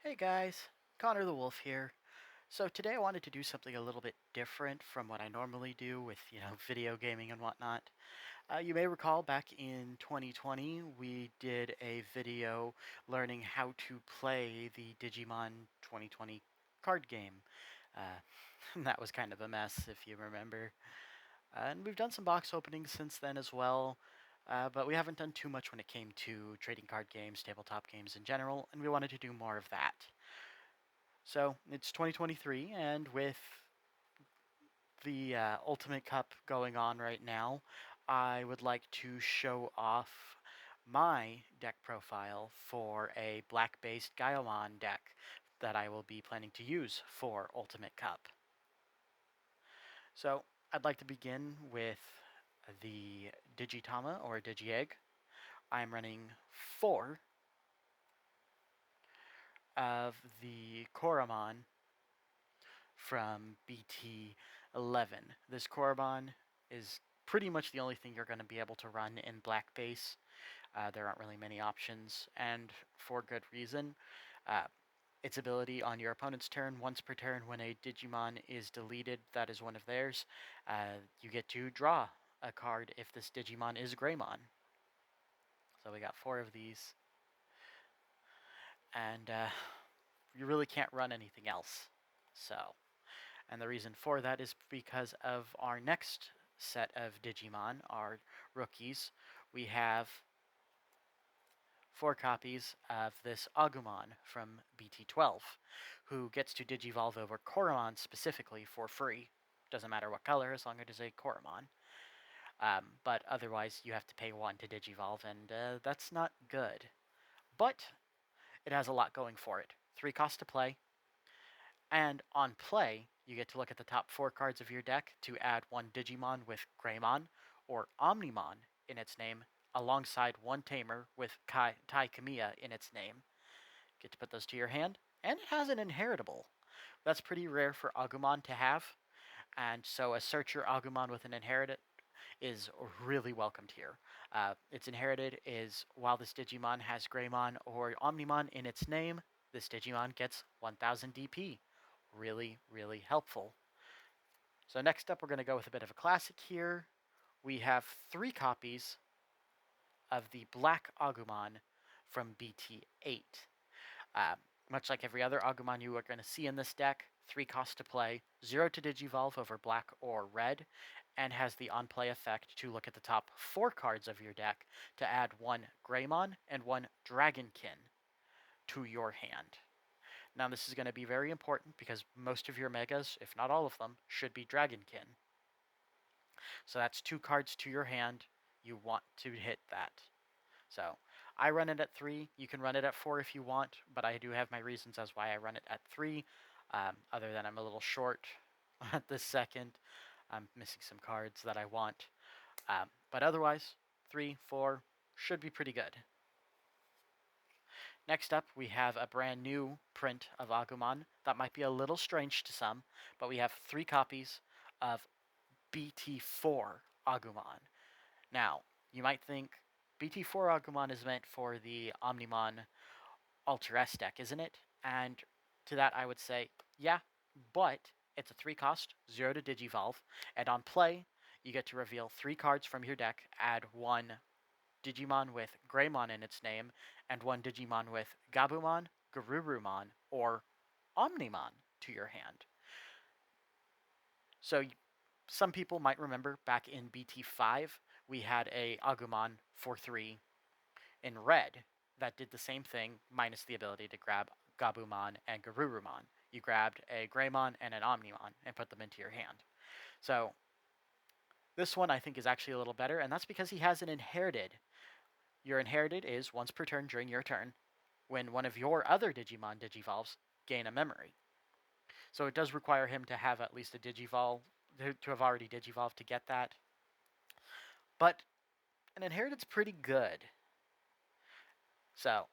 Hey guys, Connor the Wolf here. So today I wanted to do something a little bit different from what I normally do with, video gaming and whatnot. You may recall back in 2020 we did a video learning how to play the Digimon 2020 card game. Uh, that was kind of a mess if you remember. And we've done some box openings since then as well. But we haven't done too much when it came to trading card games, tabletop games in general, and we wanted to do more of that. So it's 2023, and with the Ultimate Cup going on right now, I would like to show off my deck profile for a black-based Gaiomon deck that I will be planning to use for Ultimate Cup. So I'd like to begin with the Digitama or Digiegg. I'm running 4 of the Koromon from BT11. This Koromon is pretty much the only thing you're going to be able to run in black base. There aren't really many options, and for good reason. Uh, its ability on your opponent's turn, once per turn, when a Digimon is deleted that is one of theirs, you get to draw a card if this Digimon is Greymon. So we got 4 of these, and you really can't run anything else. And the reason for that is because of our next set of Digimon, our rookies. We have 4 copies of this Agumon from BT12, who gets to Digivolve over Koromon specifically for free. Doesn't matter what color, as long as it is a Koromon. But otherwise, you have to pay 1 to Digivolve, and that's not good. But it has a lot going for it. 3 cost to play, and on play, you get to look at the top 4 cards of your deck to add 1 Digimon with Greymon or Omnimon in its name, alongside 1 Tamer with Tai Kamiya in its name. Get to put those to your hand, and it has an inheritable. That's pretty rare for Agumon to have, and so a Searcher Agumon with an inherited is really welcomed here. Its inherited is, while this Digimon has Greymon or Omnimon in its name, this Digimon gets 1000 DP. Really, really helpful. So next up, we're going to go with a bit of a classic here. We have 3 copies of the Black Agumon from BT8. Much like every other Agumon you are going to see in this deck, 3 cost to play, 0 to Digivolve over black or red, and has the on-play effect to look at the top 4 cards of your deck to add 1 Greymon and 1 Dragonkin to your hand. Now this is going to be very important because most of your megas, if not all of them, should be Dragonkin. So that's 2 cards to your hand. You want to hit that. So I run it at 3. You can run it at 4 if you want, but I do have my reasons as why I run it at 3. Other than I'm a little short at this second. I'm missing some cards that I want. But otherwise, 3, 4 should be pretty good. Next up, we have a brand new print of Agumon that might be a little strange to some, but we have 3 copies of BT4 Agumon. Now, you might think BT4 Agumon is meant for the Omnimon Alter S deck, isn't it? And to that I would say, yeah, but it's a 3 cost, 0 to Digivolve, and on play, you get to reveal 3 cards from your deck, add 1 Digimon with Greymon in its name, and 1 Digimon with Gabumon, Garurumon, or Omnimon to your hand. So some people might remember back in BT5, we had a Agumon 4-3 in red that did the same thing, minus the ability to grab Gabumon and Garurumon. You grabbed a Greymon and an Omnimon and put them into your hand. So this one I think is actually a little better, and that's because he has an inherited. Your inherited is once per turn during your turn. When one of your other Digimon digivolves, gain a memory. So it does require him to have at least a Digivolve, to have already Digivolved to get that. But an inherited's pretty good. So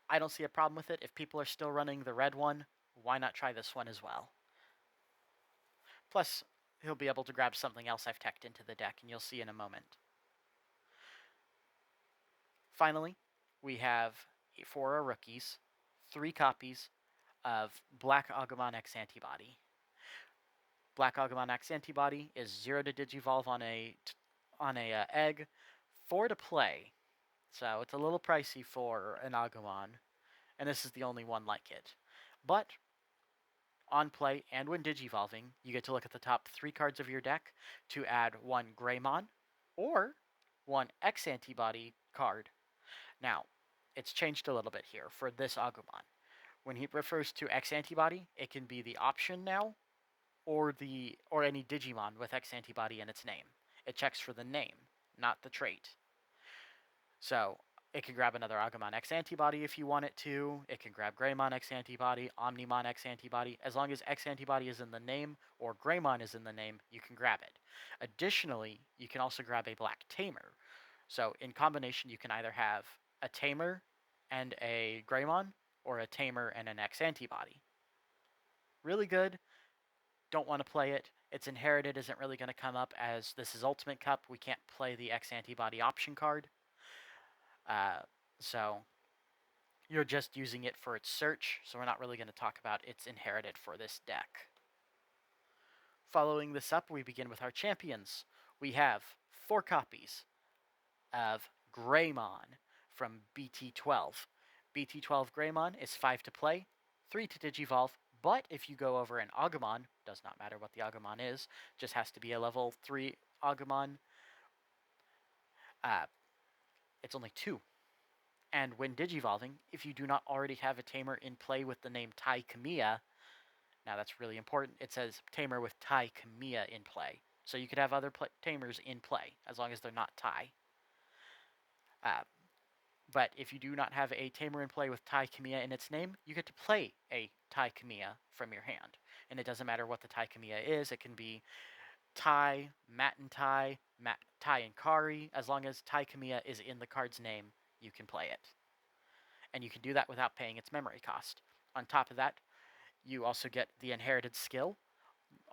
I don't see a problem with it. If people are still running the red one, why not try this one as well? Plus, he'll be able to grab something else I've teched into the deck, and you'll see in a moment. Finally, we have, for our rookies, 3 copies of Black Agumon X Antibody. Black Agumon X Antibody is 0 to Digivolve on a egg, 4 to play. So it's a little pricey for an Agumon, and this is the only one like it. But on play and when Digivolving, you get to look at the top 3 cards of your deck to add 1 Greymon or 1 X Antibody card. Now, it's changed a little bit here for this Agumon. When he refers to X Antibody, it can be the option now, or any Digimon with X Antibody in its name. It checks for the name, not the trait. So it can grab another Agumon X Antibody if you want it to. It can grab Greymon X Antibody, Omnimon X Antibody. As long as X Antibody is in the name or Greymon is in the name, you can grab it. Additionally, you can also grab a Black Tamer. So in combination, you can either have a Tamer and a Greymon, or a Tamer and an X Antibody. Really good. Don't want to play it. Its Inherited isn't really going to come up, as this is Ultimate Cup. We can't play the X Antibody option card. So you're just using it for its search, so we're not really going to talk about its Inherited for this deck. Following this up, we begin with our champions. We have 4 copies of Greymon from BT12. BT12 Greymon is 5 to play, 3 to Digivolve, but if you go over an Agumon, does not matter what the Agumon is, just has to be a level 3 Agumon, it's only 2. And when Digivolving, if you do not already have a Tamer in play with the name Tai Kamiya, now that's really important, it says Tamer with Tai Kamiya in play. So you could have other Tamers in play, as long as they're not Tai. But if you do not have a Tamer in play with Tai Kamiya in its name, you get to play a Tai Kamiya from your hand. And it doesn't matter what the Tai Kamiya is. It can be Tai, Tai and Kari. As long as Tai Kamiya is in the card's name, you can play it. And you can do that without paying its memory cost. On top of that, you also get the Inherited skill.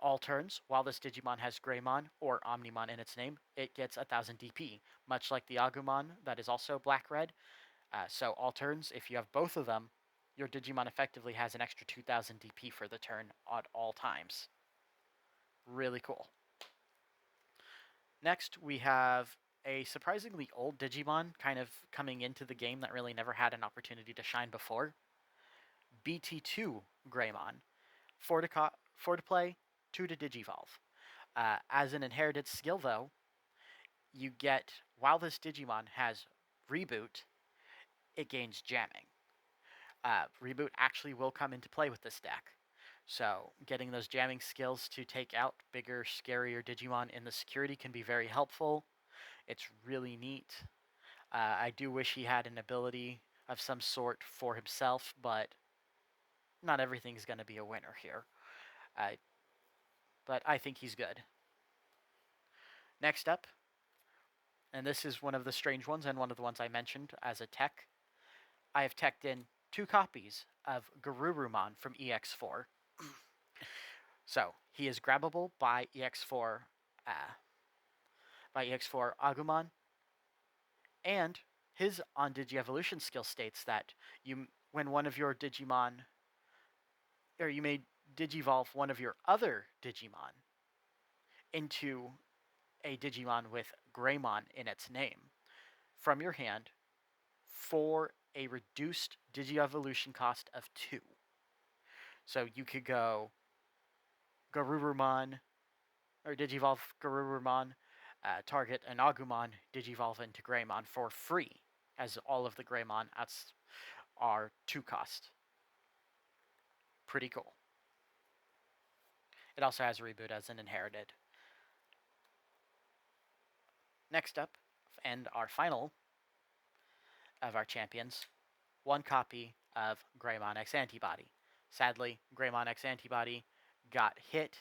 All turns, while this Digimon has Greymon or Omnimon in its name, it gets 1000 DP, much like the Agumon that is also black-red. So all turns, if you have both of them, your Digimon effectively has an extra 2000 DP for the turn at all times. Really cool. Next, we have a surprisingly old Digimon kind of coming into the game that really never had an opportunity to shine before. BT2 Greymon. 4 to play, 2 to Digivolve. As an Inherited skill, though, you get, while this Digimon has Reboot, it gains Jamming. Reboot actually will come into play with this deck. So getting those jamming skills to take out bigger, scarier Digimon in the security can be very helpful. It's really neat. I do wish he had an ability of some sort for himself, but not everything's going to be a winner here. But I think he's good. Next up, and this is one of the strange ones and one of the ones I mentioned as a tech, I have teched in 2 copies of Garurumon from EX4. So he is grabbable by EX4 Agumon, and his on Digievolution skill states that when one of your Digimon, or you may Digivolve one of your other Digimon into a Digimon with Greymon in its name from your hand for a reduced Digievolution cost of 2. So you could go Garurumon, or Digivolve Garurumon, target an Agumon, Digivolve into Greymon for free, as all of the Greymon are 2 cost. Pretty cool. It also has Reboot as an Inherited. Next up, and our final of our champions, 1 copy of Greymon X Antibody. Sadly, Greymon X Antibody got hit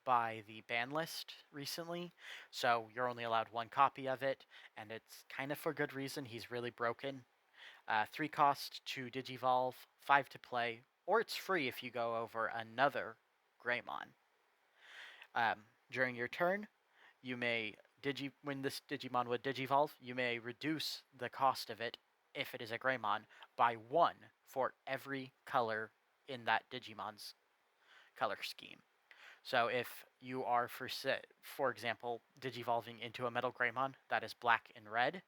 by the ban list recently, so you're only allowed 1 copy of it, and it's kind of for good reason. He's really broken. 3 cost to Digivolve, 5 to play, or it's free if you go over another Greymon. During your turn, you may when this Digimon would Digivolve, you may reduce the cost of it, if it is a Greymon, by 1 for every color in that Digimon's color scheme. So if you are, for example, digivolving into a Metal Greymon that is black and red,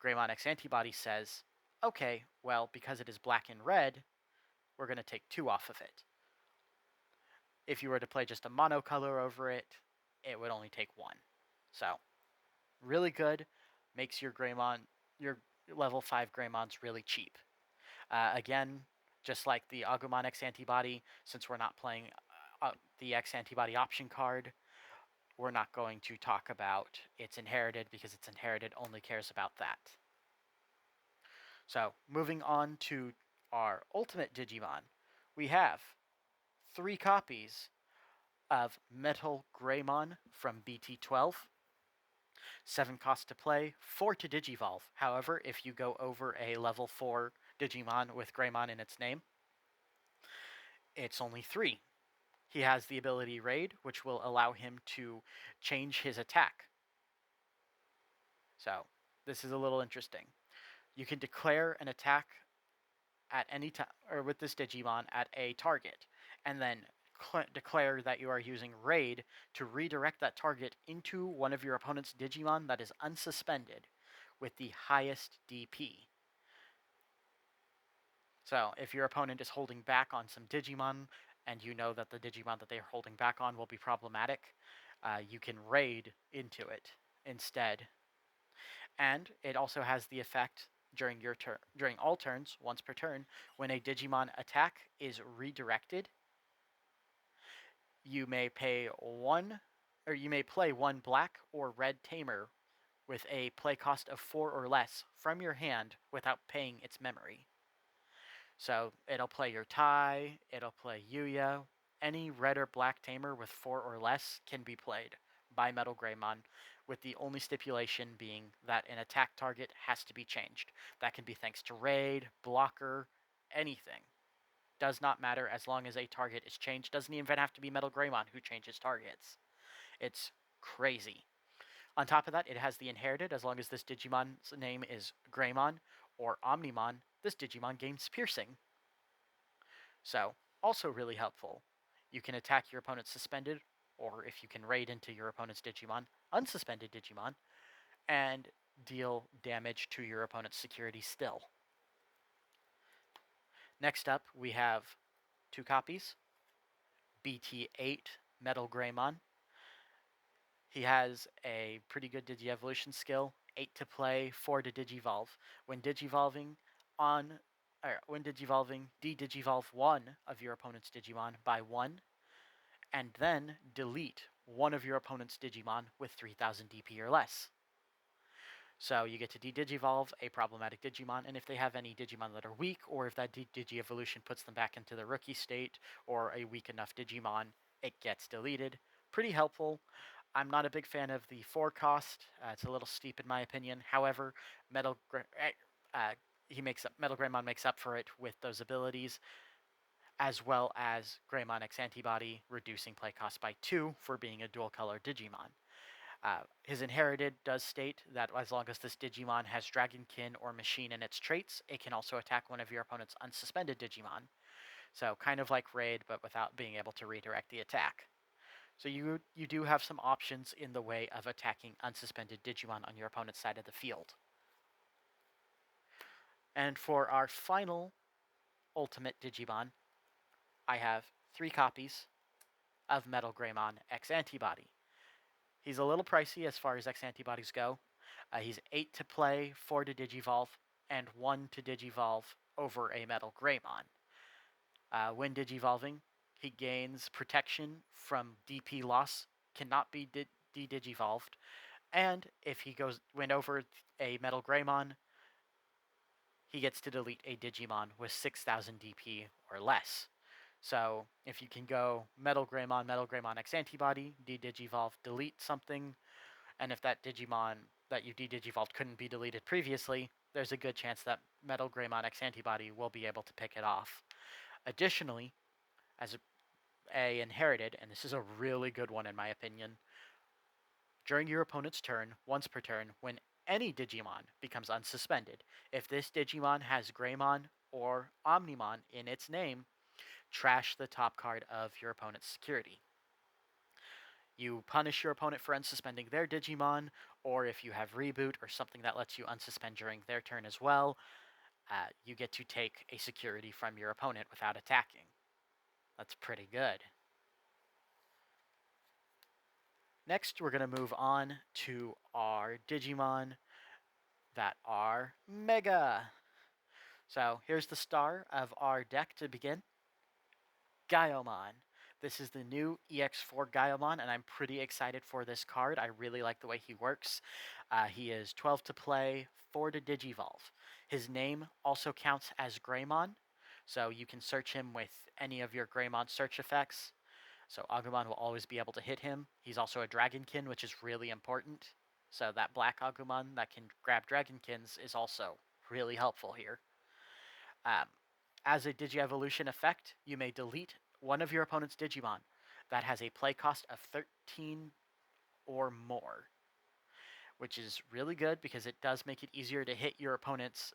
Greymon X Antibody says, okay, well, because it is black and red, we're going to take 2 off of it. If you were to play just a monocolor over it, it would only take 1. So, really good. Makes your Greymon, your level 5 Greymons really cheap. Again, just like the Agumon X Antibody, since we're not playing the X Antibody option card, we're not going to talk about its inherited because its inherited only cares about that. So, moving on to our ultimate Digimon, we have 3 copies of Metal Greymon from BT12. 7 cost to play, 4 to Digivolve. However, if you go over a level 4 Digimon with Greymon in its name, it's only 3. He has the ability Raid, which will allow him to change his attack. So, this is a little interesting. You can declare an attack at any time, or with this Digimon, at a target, and then declare that you are using Raid to redirect that target into one of your opponent's Digimon that is unsuspended with the highest DP. So if your opponent is holding back on some Digimon, and you know that the Digimon that they are holding back on will be problematic, you can Raid into it instead. And it also has the effect during your turn, during all turns, once per turn, when a Digimon attack is redirected, you may pay 1, or you may play 1 black or red tamer with a play cost of 4 or less from your hand without paying its memory. So it'll play your Tai, it'll play Yuya. Any red or black tamer with 4 or less can be played by Metal Greymon, with the only stipulation being that an attack target has to be changed. That can be thanks to Raid, Blocker, anything. Does not matter as long as a target is changed. Doesn't even have to be Metal Greymon who changes targets. It's crazy. On top of that, it has the inherited. As long as this Digimon's name is Greymon or Omnimon, this Digimon gains piercing. So, also really helpful. You can attack your opponent's suspended, or if you can Raid into your opponent's Digimon, unsuspended Digimon, and deal damage to your opponent's security still. Next up, we have 2 copies. BT8 Metal Greymon. He has a pretty good Digi-Evolution skill, 8 to play, 4 to Digivolve. When Digivolving, de-Digivolve 1 of your opponent's Digimon by 1, and then delete 1 of your opponent's Digimon with 3000 DP or less. So you get to de-Digivolve a problematic Digimon, and if they have any Digimon that are weak, or if that Digi-Evolution puts them back into the rookie state, or a weak enough Digimon, it gets deleted. Pretty helpful. I'm not a big fan of the 4 cost. It's a little steep in my opinion. However, Metal Greymon makes up for it with those abilities, as well as Greymon X Antibody reducing play cost by 2 for being a dual color Digimon. His inherited does state that as long as this Digimon has Dragonkin or Machine in its traits, it can also attack one of your opponent's unsuspended Digimon. So kind of like Raid, but without being able to redirect the attack. So you do have some options in the way of attacking unsuspended Digimon on your opponent's side of the field. And for our final ultimate Digimon, I have 3 copies of Metal Greymon X Antibody. He's a little pricey as far as X Antibodies go. He's 8 to play, 4 to Digivolve, and 1 to Digivolve over a Metal Greymon. When Digivolving, he gains protection from DP loss, cannot be de-Digivolved, and if he went over a Metal Greymon, he gets to delete a Digimon with 6000 DP or less. So if you can go Metal Greymon X Antibody, de-Digivolve, delete something, and if that Digimon that you de-Digivolved couldn't be deleted previously, there's a good chance that Metal Greymon X Antibody will be able to pick it off. Additionally, as a inherited, and this is a really good one in my opinion, during your opponent's turn, once per turn, when any Digimon becomes unsuspended, if this Digimon has Greymon or Omnimon in its name, trash the top card of your opponent's security. You punish your opponent for unsuspending their Digimon, or if you have Reboot or something that lets you unsuspend during their turn as well, you get to take a security from your opponent without attacking. That's pretty good. Next, we're going to move on to our Digimon that are Mega. So here's the star of our deck to begin. Gaiomon. This is the new EX4 Gaiomon, and I'm pretty excited for this card. I really like the way he works. He is 12 to play, 4 to Digivolve. His name also counts as Greymon, so you can search him with any of your Greymon search effects. So Agumon will always be able to hit him. He's also a Dragonkin, which is really important. So that black Agumon that can grab Dragonkins is also really helpful here. As a Digi-Evolution effect, you may delete one of your opponent's Digimon that has a play cost of 13 or more, which is really good because it does make it easier to hit your opponent's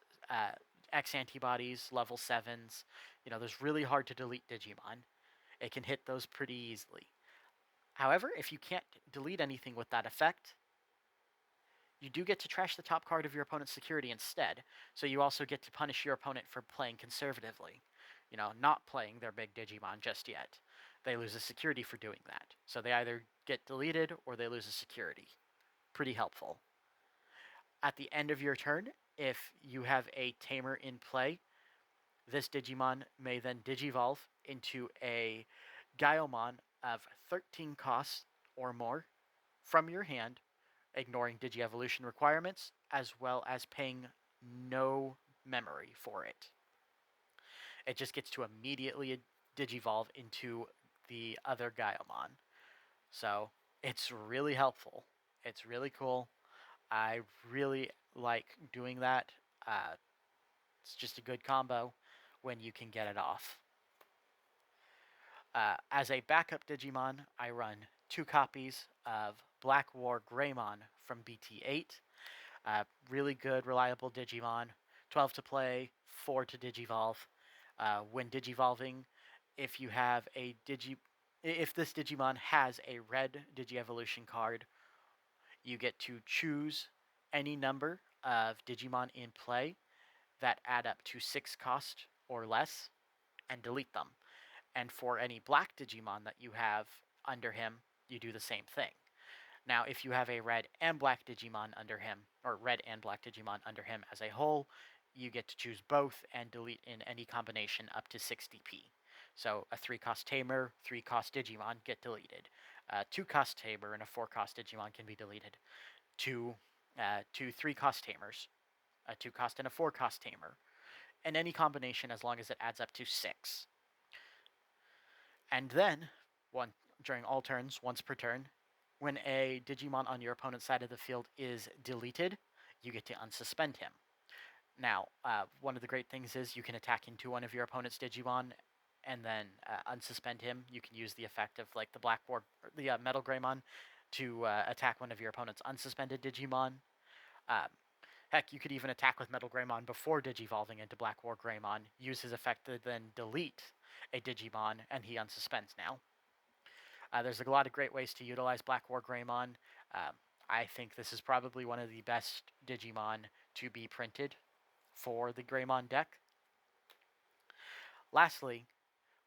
X antibodies, level 7s. You know, there's really hard to delete Digimon. It can hit those pretty easily. However, if you can't delete anything with that effect, you do get to trash the top card of your opponent's security instead, so you also get to punish your opponent for playing conservatively. You know, not playing their big Digimon just yet. They lose a security for doing that. So they either get deleted or they lose a security. Pretty helpful. At the end of your turn, if you have a Tamer in play, this Digimon may then Digivolve into a Gaiomon of 13 costs or more from your hand, ignoring Digi-Evolution requirements, as well as paying no memory for it. It just gets to immediately Digivolve into the other Gaiomon. So it's really helpful. It's really cool. I really like doing that. It's just a good combo when you can get it off. As a backup Digimon, I run 2 copies of Black War Greymon from BT8. Really good, reliable Digimon. 12 to play, 4 to Digivolve. When Digivolving, if you have a if this Digimon has a red Digi-Evolution card, you get to choose any number of Digimon in play that add up to 6 cost or less and delete them. And for any black Digimon that you have under him, you do the same thing. Now, if you have a red and black Digimon under him, or red and black Digimon under him as a whole, you get to choose both and delete in any combination up to 60p. So a 3-cost Tamer, 3-cost Digimon get deleted. 2-cost Tamer and a 4-cost Digimon can be deleted. Two 3-cost Tamers, a 2-cost and a 4-cost Tamer, and any combination as long as it adds up to 6. And then, during all turns, once per turn, when a Digimon on your opponent's side of the field is deleted, you get to unsuspend him. Now, one of the great things is you can attack into one of your opponent's Digimon and then unsuspend him. You can use the effect of like the Metal Greymon to attack one of your opponent's unsuspended Digimon. Heck, you could even attack with Metal Greymon before Digivolving into Black War Greymon, use his effect to then delete a Digimon, and he unsuspends now. There's a lot of great ways to utilize Black War Greymon. I think this is probably one of the best Digimon to be printed for the Greymon deck. Lastly,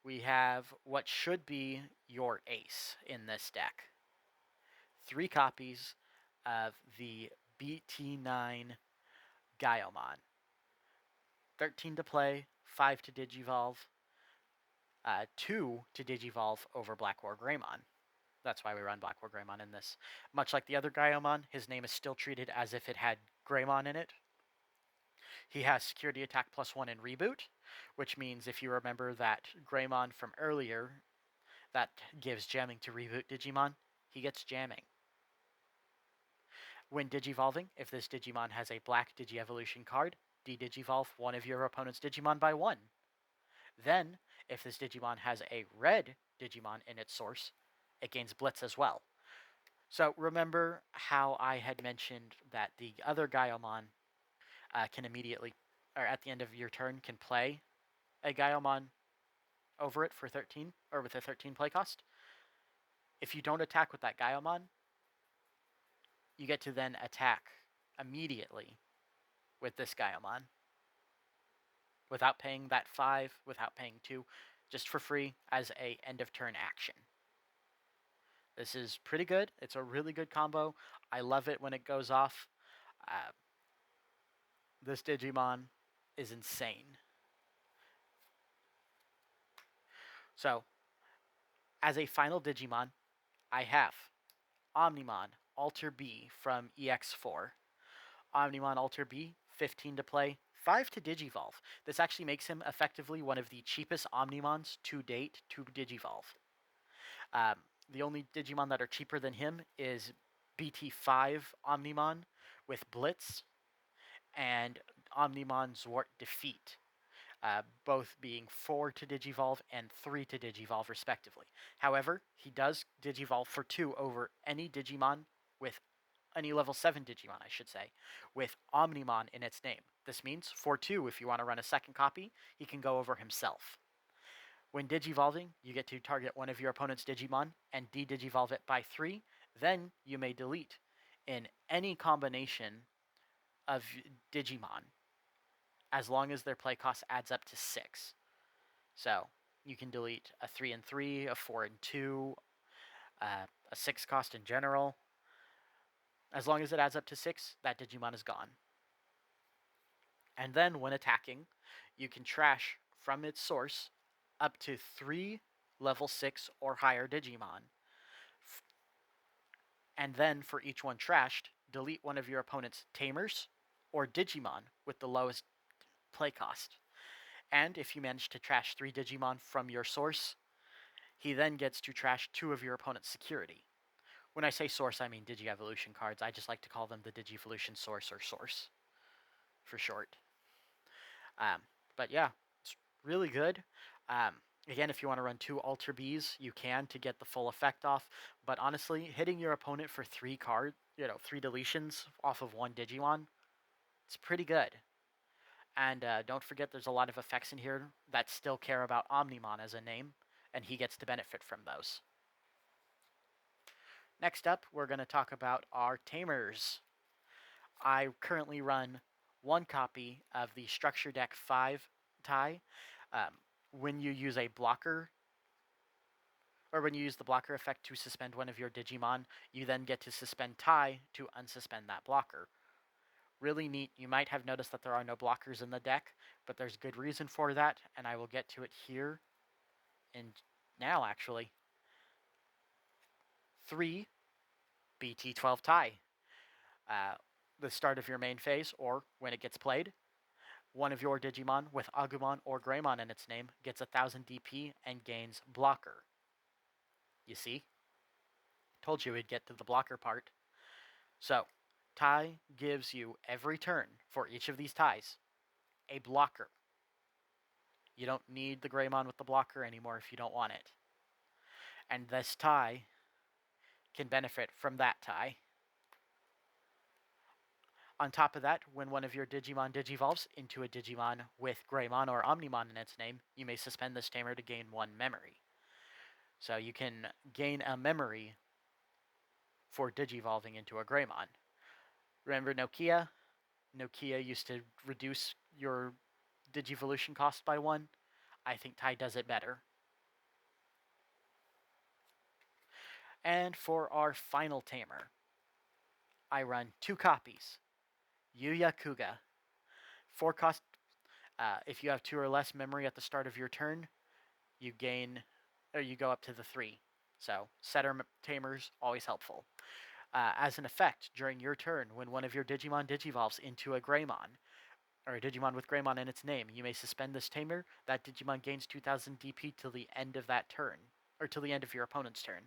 we have what should be your ace in this deck. 3 copies of the BT9 Gaiomon. 13 to play, 5 to Digivolve, 2 to Digivolve over Black War Greymon. That's why we run Black War Greymon in this. Much like the other Gaiomon, his name is still treated as if it had Greymon in it. He has security attack +1 in Reboot, which means if you remember that Greymon from earlier that gives jamming to Reboot Digimon, he gets jamming. When Digivolving, if this Digimon has a black Digi-Evolution card, de-Digivolve one of your opponent's Digimon by 1. Then, if this Digimon has a red Digimon in its source, it gains Blitz as well. So remember how I had mentioned that the other Gaiomon can immediately or at the end of your turn, can play a Gaiomon over it for 13, or with a 13 play cost. If you don't attack with that Gaiomon, you get to then attack immediately with this Gaiomon without paying that 5, without paying 2, just for free as a end of turn action. This is pretty good. It's a really good combo. I love it when it goes off. This Digimon is insane. So, as a final Digimon, I have Omnimon Alter B from EX4. Omnimon Alter B, 15 to play, 5 to Digivolve. This actually makes him effectively one of the cheapest Omnimons to date to Digivolve. The only Digimon that are cheaper than him is BT5 Omnimon with Blitz and Omnimon Zwart Defeat, both being 4 to Digivolve and 3 to Digivolve respectively. However, he does Digivolve for 2 over any Digimon with any level 7 Digimon, I should say, with Omnimon in its name. This means for 2, if you want to run a second copy, he can go over himself. When Digivolving, you get to target one of your opponent's Digimon and de-Digivolve it by 3. Then you may delete in any combination of Digimon, as long as their play cost adds up to 6. So you can delete a 3 and 3, a 4 and 2, a 6 cost in general. As long as it adds up to 6, that Digimon is gone. And then when attacking, you can trash from its source up to 3 level 6 or higher Digimon. And then for each one trashed, delete one of your opponent's Tamers or Digimon with the lowest play cost. And if you manage to trash 3 Digimon from your source, he then gets to trash 2 of your opponent's security. When I say source, I mean Digi-Evolution cards. I just like to call them the Digi-Evolution source or source for short. But yeah, it's really good. Again, if you want to run 2 Alter Bs, you can to get the full effect off. But honestly, hitting your opponent for 3 3 deletions off of 1 Digimon, it's pretty good. And don't forget, there's a lot of effects in here that still care about Omnimon as a name, and he gets to benefit from those. Next up, we're going to talk about our Tamers. I currently run 1 copy of the Structure Deck 5 tie. When you use a blocker, or when you use the blocker effect to suspend one of your Digimon, you then get to suspend tie to unsuspend that blocker. Really neat. You might have noticed that there are no blockers in the deck, but there's good reason for that, and I will get to it here and now, actually. 3 BT12 tie. The start of your main phase, or when it gets played, one of your Digimon with Agumon or Greymon in its name gets 1000 DP and gains blocker. You see? Told you we'd get to the blocker part. So, tie gives you every turn for each of these ties a blocker. You don't need the Greymon with the blocker anymore if you don't want it. And this tie can benefit from that tie. On top of that, when one of your Digimon digivolves into a Digimon with Greymon or Omnimon in its name, you may suspend this tamer to gain 1 memory. So you can gain a memory for digivolving into a Greymon. Remember Nokia? Nokia used to reduce your Digivolution cost by 1. I think Tai does it better. And for our final tamer, I run 2 copies. Yuya Kuga. 4 cost. If you have 2 or less memory at the start of your turn, you gain, or you go up to the 3. So setter tamers, always helpful. As an effect, during your turn, when one of your Digimon digivolves into a Greymon, or a Digimon with Greymon in its name, you may suspend this tamer. That Digimon gains 2000 DP till the end of that turn, or till the end of your opponent's turn.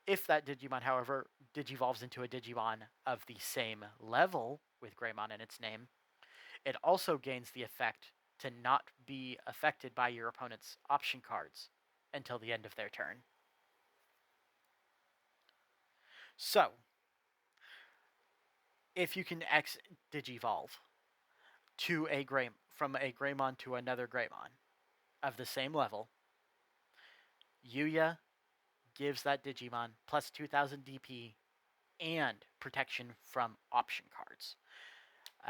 If that Digimon, however, digivolves into a Digimon of the same level with Greymon in its name, it also gains the effect to not be affected by your opponent's option cards until the end of their turn. So, if you can X Digivolve from a Greymon to another Greymon of the same level, Yuya gives that Digimon plus 2000 DP and protection from option cards.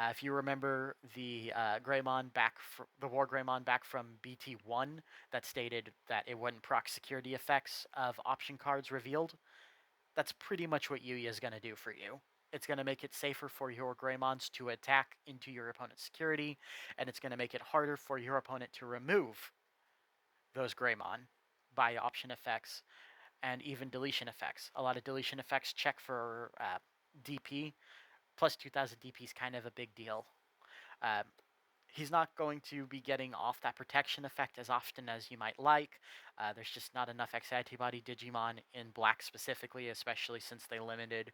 If you remember the the War Greymon back from BT1 that stated that it wouldn't proc security effects of option cards revealed, that's pretty much what Yuya is going to do for you. It's going to make it safer for your Greymons to attack into your opponent's security, and it's going to make it harder for your opponent to remove those Greymon by option effects and even deletion effects. A lot of deletion effects check for DP. Plus 2000 DP is kind of a big deal. He's not going to be getting off that protection effect as often as you might like. There's just not enough X-Antibody Digimon in Black specifically, especially since they limited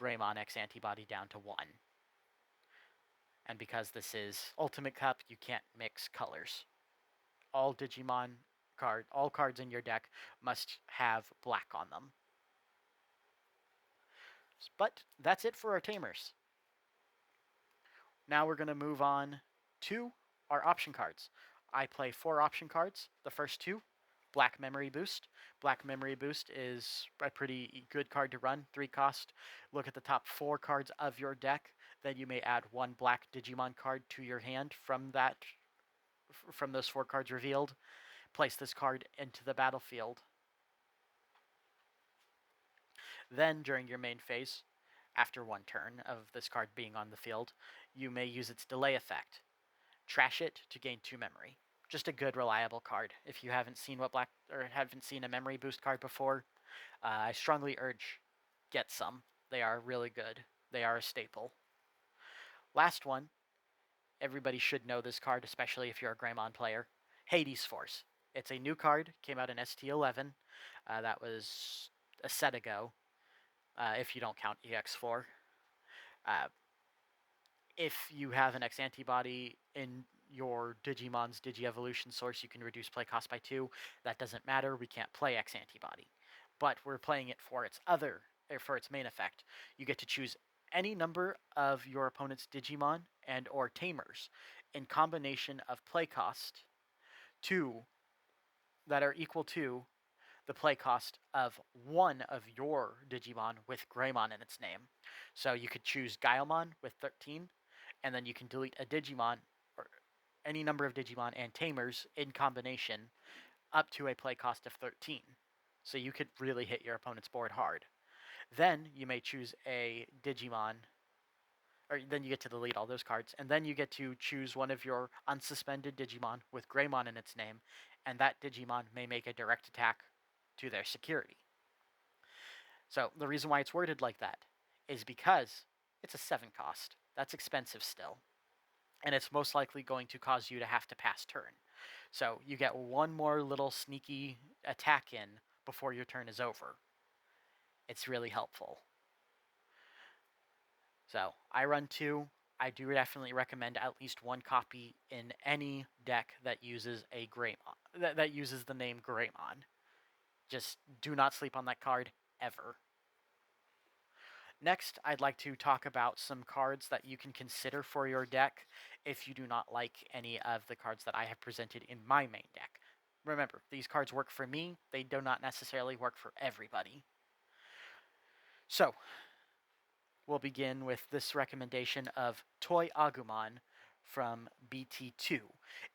Greymon X-Antibody down to 1. And because this is Ultimate Cup, you can't mix colors. All cards in your deck must have black on them. But that's it for our tamers. Now we're going to move on to our option cards. I play 4 option cards. The first 2, Black Memory Boost. Black Memory Boost is a pretty good card to run, 3 cost. Look at the top 4 cards of your deck. Then you may add 1 black Digimon card to your hand from those 4 cards revealed. Place this card into the battlefield. Then, during your main phase, after 1 turn of this card being on the field, you may use its delay effect. Trash it to gain 2 memory. Just a good, reliable card. If you haven't seen haven't seen a memory boost card before, I strongly urge get some. They are really good. They are a staple. Last one. Everybody should know this card, especially if you're a Greymon player. Hades Force. It's a new card. Came out in ST11. That was a set ago, if you don't count EX4. If you have an X-Antibody in your Digimon's Digi-Evolution source, you can reduce play cost by 2. That doesn't matter. We can't play X-Antibody. But we're playing it for its main effect. You get to choose any number of your opponent's Digimon and or Tamers in combination of play cost 2 that are equal to the play cost of 1 of your Digimon with Greymon in its name. So you could choose Gaiomon with 13, and then you can delete a Digimon or any number of Digimon and Tamers in combination up to a play cost of 13. So you could really hit your opponent's board hard. Then you may choose a Digimon, or then you get to delete all those cards, and then you get to choose one of your unsuspended Digimon with Greymon in its name, and that Digimon may make a direct attack to their security. So the reason why it's worded like that is because it's a 7 cost. That's expensive still. And it's most likely going to cause you to have to pass turn. So you get 1 more little sneaky attack in before your turn is over. It's really helpful. So I run 2. I do definitely recommend at least 1 copy in any deck that uses a Greymon, that uses the name Greymon. Just do not sleep on that card, ever. Next, I'd like to talk about some cards that you can consider for your deck if you do not like any of the cards that I have presented in my main deck. Remember, these cards work for me. They do not necessarily work for everybody. So, we'll begin with this recommendation of Toy Agumon from BT2.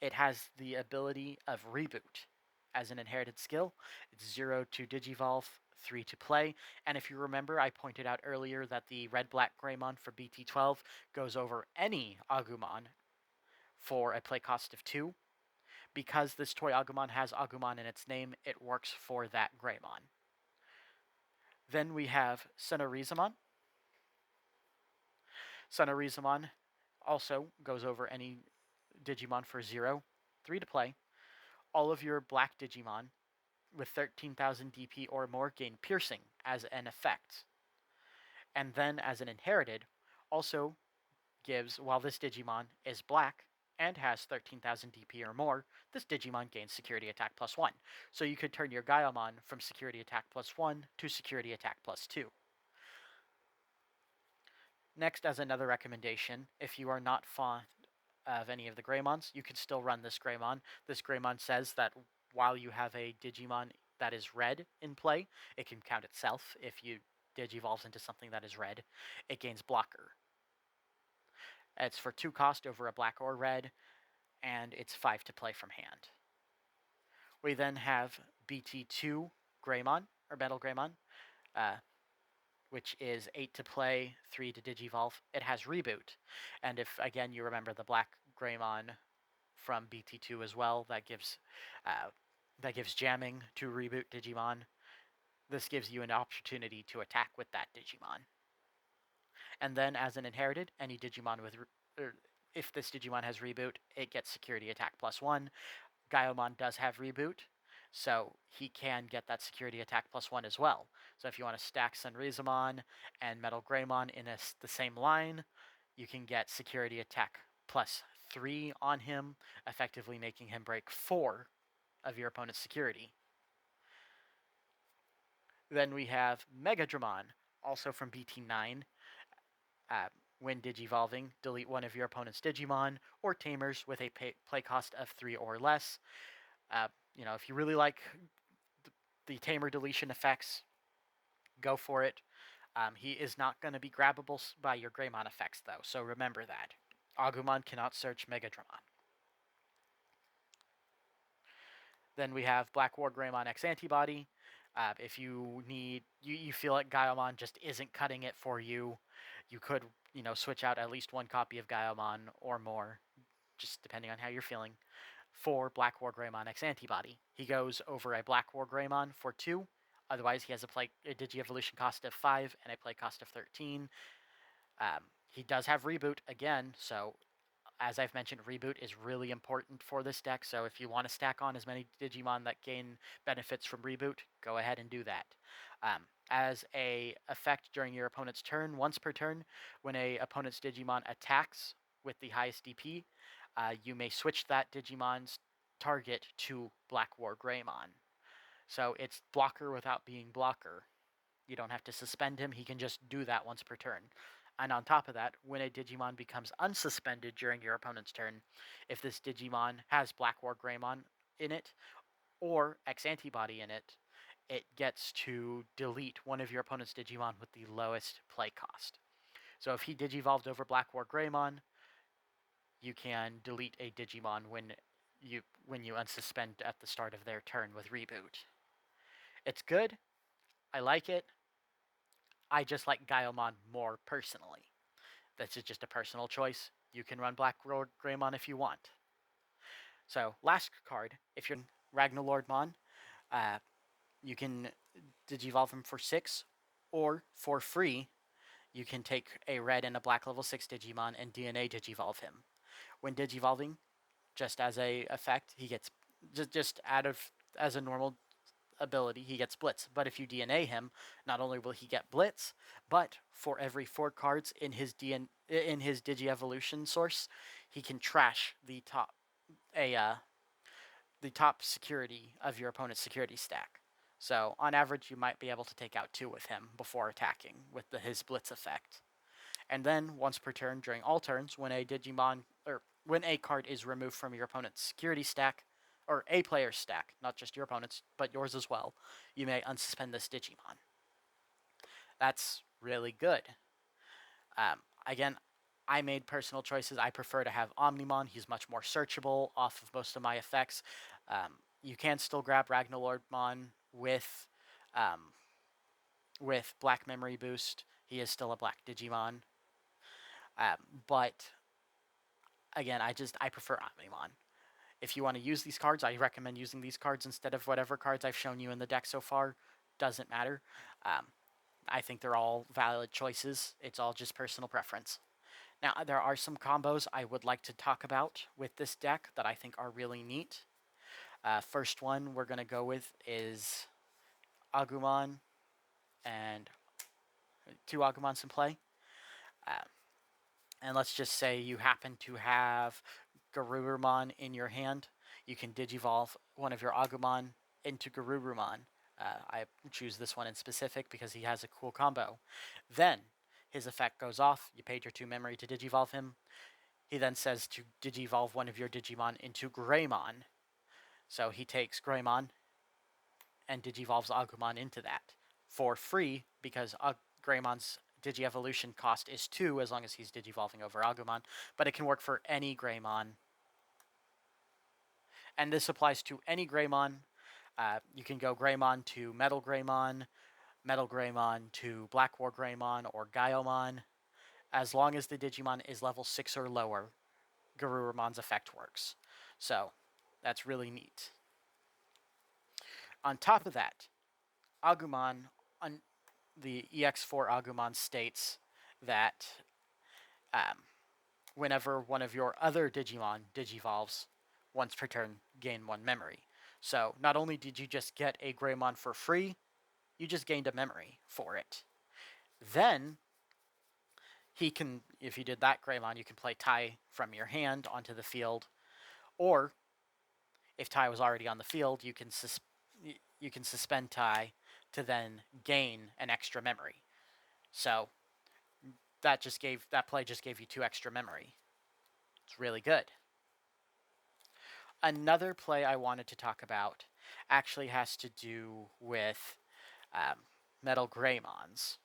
It has the ability of Reboot as an inherited skill. It's 0 to Digivolve, 3 to play, and if you remember, I pointed out earlier that the Red-Black Greymon for BT12 goes over any Agumon for a play cost of 2. Because this Toy Agumon has Agumon in its name, it works for that Greymon. Then we have Sonorizamon. Sonorizamon also goes over any Digimon for 0, 3 to play. All of your black Digimon with 13,000 DP or more gain Piercing as an effect. And then as an inherited, also gives, while this Digimon is black and has 13,000 DP or more, this Digimon gains Security Attack plus 1. So you could turn your Gaiomon from Security Attack plus 1 to Security Attack plus 2. Next, as another recommendation, if you are not fond of any of the Greymons, you can still run this Greymon. This Greymon says that while you have a Digimon that is red in play, it can count itself. If you Digivolves into something that is red, it gains blocker. It's for 2 cost over a black or red, and it's 5 to play from hand. We then have BT2 Greymon, or Metal Greymon, which is 8 to play, 3 to Digivolve. It has Reboot, and if, again, you remember the black Greymon from BT2 as well, that gives jamming to Reboot Digimon. This gives you an opportunity to attack with that Digimon. And then, as an inherited, any Digimon with, if this Digimon has Reboot, it gets Security Attack +1. Gaiomon does have Reboot, so he can get that Security Attack +1 as well. So if you want to stack Sunrizamon and Metal Greymon in the same line, you can get Security Attack +3 on him, effectively making him break 4 of your opponent's security. Then we have Megadramon, also from BT9. When Digivolving, delete one of your opponent's Digimon or Tamers with a play cost of 3 or less. If you really like the Tamer deletion effects, go for it. He is not going to be grabbable by your Greymon effects, though, so remember that. Agumon cannot search Megadramon. Then we have Black War Greymon X Antibody. If you need, you feel like Gaiomon just isn't cutting it for you, you could, switch out at least 1 copy of Gaiomon or more, just depending on how you're feeling, for Black War Greymon X Antibody. He goes over a Black War Greymon for 2. Otherwise, he has a Digi-Evolution cost of 5 and a play cost of 13. He does have Reboot again, so as I've mentioned, Reboot is really important for this deck, so if you want to stack on as many Digimon that gain benefits from Reboot, go ahead and do that. As a effect during your opponent's turn, once per turn, when a opponent's Digimon attacks with the highest DP, you may switch that Digimon's target to Black War Greymon. So it's blocker without being blocker. You don't have to suspend him, he can just do that once per turn. And on top of that, when a Digimon becomes unsuspended during your opponent's turn, if this Digimon has Black War Greymon in it, or X Antibody in it, it gets to delete one of your opponent's Digimon with the lowest play cost. So if he Digivolved over Black War Greymon, you can delete a Digimon when you unsuspend at the start of their turn with Reboot. It's good. I like it. I just like Gaiomon more personally. This is just a personal choice. You can run Black War Greymon if you want. So, last card, if you're Ragnalordmon, you can Digivolve him for 6, or for free, you can take a red and a black level 6 Digimon and DNA Digivolve him. When Digivolving, just as a effect, he gets, just as a normal ability, he gets Blitz. But if you DNA him, not only will he get Blitz, but for every 4 cards in his Digi-Evolution source, he can trash the top security of your opponent's security stack. So on average, you might be able to take out 2 with him before attacking with his Blitz effect. And then once per turn during all turns, when a card is removed from your opponent's security stack, or a player's stack, not just your opponent's, but yours as well, you may unsuspend this Digimon. That's really good. Again, I made personal choices. I prefer to have Omnimon. He's much more searchable off of most of my effects. You can still grab Ragnalordmon with Black Memory Boost. He is still a Black Digimon. But again, I prefer Omnimon. If you want to use these cards, I recommend using these cards instead of whatever cards I've shown you in the deck so far. Doesn't matter. I think they're all valid choices. It's all just personal preference. Now, there are some combos I would like to talk about with this deck that I think are really neat. First one we're going to go with is Agumon, and 2 Agumons in play. And let's just say you happen to have Garurumon in your hand. You can Digivolve one of your Agumon into Garurumon. I choose this one in specific because he has a cool combo. Then his effect goes off. You paid your 2 memory to Digivolve him. He then says to digivolve one of your Digimon into Greymon. So he takes Greymon and digivolves Agumon into that for free, because Greymon's Digievolution cost is 2 as long as he's digivolving over Agumon, but it can work for any Greymon. And this applies to any Greymon. You can go Greymon to Metal Greymon to Black War Greymon, or Gaiomon. As long as the Digimon is level 6 or lower, Garurumon's effect works. So, that's really neat. On top of that, Agumon, the EX4 Agumon states that whenever one of your other Digimon digivolves, once per turn, gain 1 memory. So, not only did you just get a Greymon for free, you just gained a memory for it. Then, he can, if you did that Greymon, you can play Tai from your hand onto the field, or if Tai was already on the field, you can suspend Tai to then gain an extra memory. So that play just gave you 2 extra memory. It's really good. Another play I wanted to talk about actually has to do with Metal Greymons.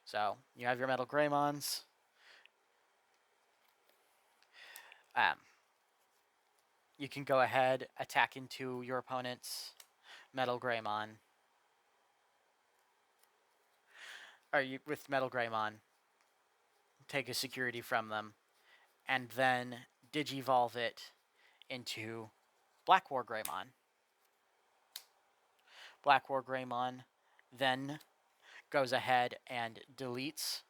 So you have your Metal Greymons. You can go ahead, attack into your opponent's Metal Greymon. Or with Metal Greymon, take a security from them, and then digivolve it into Black War Greymon. Black War Greymon then goes ahead and deletes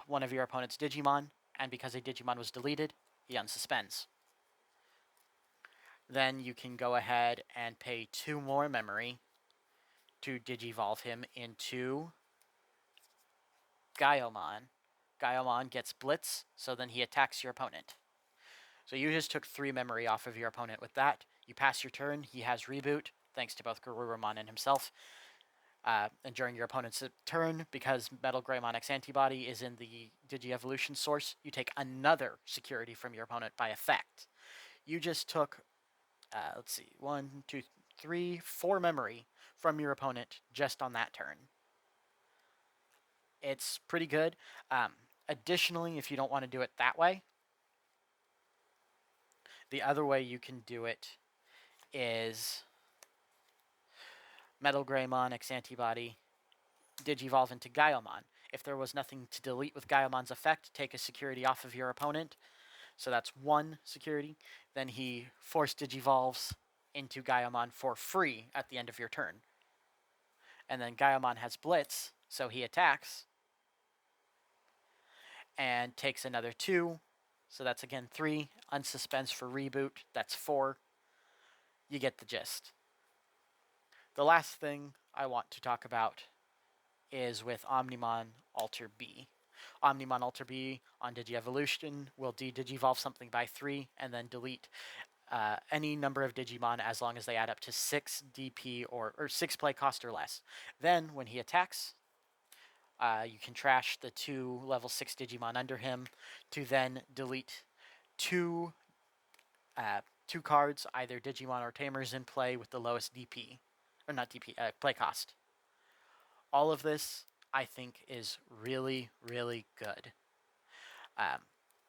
one of your opponent's Digimon, and because a Digimon was deleted, he unsuspends. Then you can go ahead and pay 2 more memory to digivolve him into Gaiomon. Gaiomon gets Blitz, so then he attacks your opponent. So you just took 3 memory off of your opponent with that. You pass your turn, he has Reboot, thanks to both Garurumon and himself. And during your opponent's turn, because Metal Greymon X Antibody is in the Digievolution source, you take another security from your opponent by effect. You just took, 1, 2, 3, 4 memory from your opponent just on that turn. It's pretty good. Additionally, if you don't want to do it that way, the other way you can do it is Metal Greymon X Antibody, digivolve into Gaiomon. If there was nothing to delete with Gaiomon's effect, take a security off of your opponent. So that's 1 security. Then he force digivolves into Gaiomon for free at the end of your turn. And then Gaiomon has Blitz, so he attacks and takes another 2. So that's again 3. Unsuspends for Reboot, that's 4. You get the gist. The last thing I want to talk about is with Omnimon Alter B. Omnimon Alter B on Digievolution will digivolve something by 3 and then delete any number of Digimon as long as they add up to 6 DP or 6 play cost or less. Then, when he attacks, you can trash the 2 level 6 Digimon under him to then delete 2 cards, either Digimon or Tamers in play with the lowest DP. Or not DP, play cost. All of this, I think, is really, really good.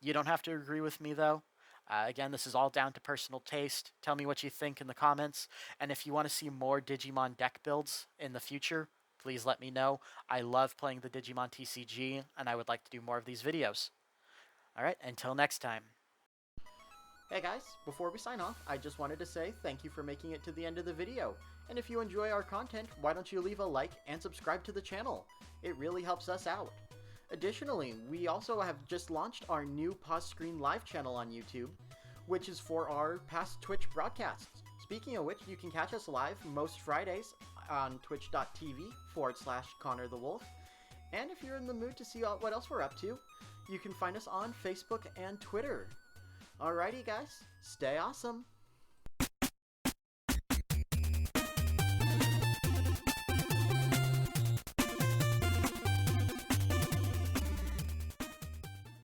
You don't have to agree with me, though. Again, this is all down to personal taste. Tell me what you think in the comments. And if you want to see more Digimon deck builds in the future, please let me know. I love playing the Digimon TCG, and I would like to do more of these videos. Alright, until next time. Hey guys, before we sign off, I just wanted to say thank you for making it to the end of the video. And if you enjoy our content, why don't you leave a like and subscribe to the channel? It really helps us out. Additionally, we also have just launched our new Pause Screen Live channel on YouTube, which is for our past Twitch broadcasts. Speaking of which, you can catch us live most Fridays on twitch.tv/ConnorTheWolf. And if you're in the mood to see what else we're up to, you can find us on Facebook and Twitter. Alrighty guys, stay awesome!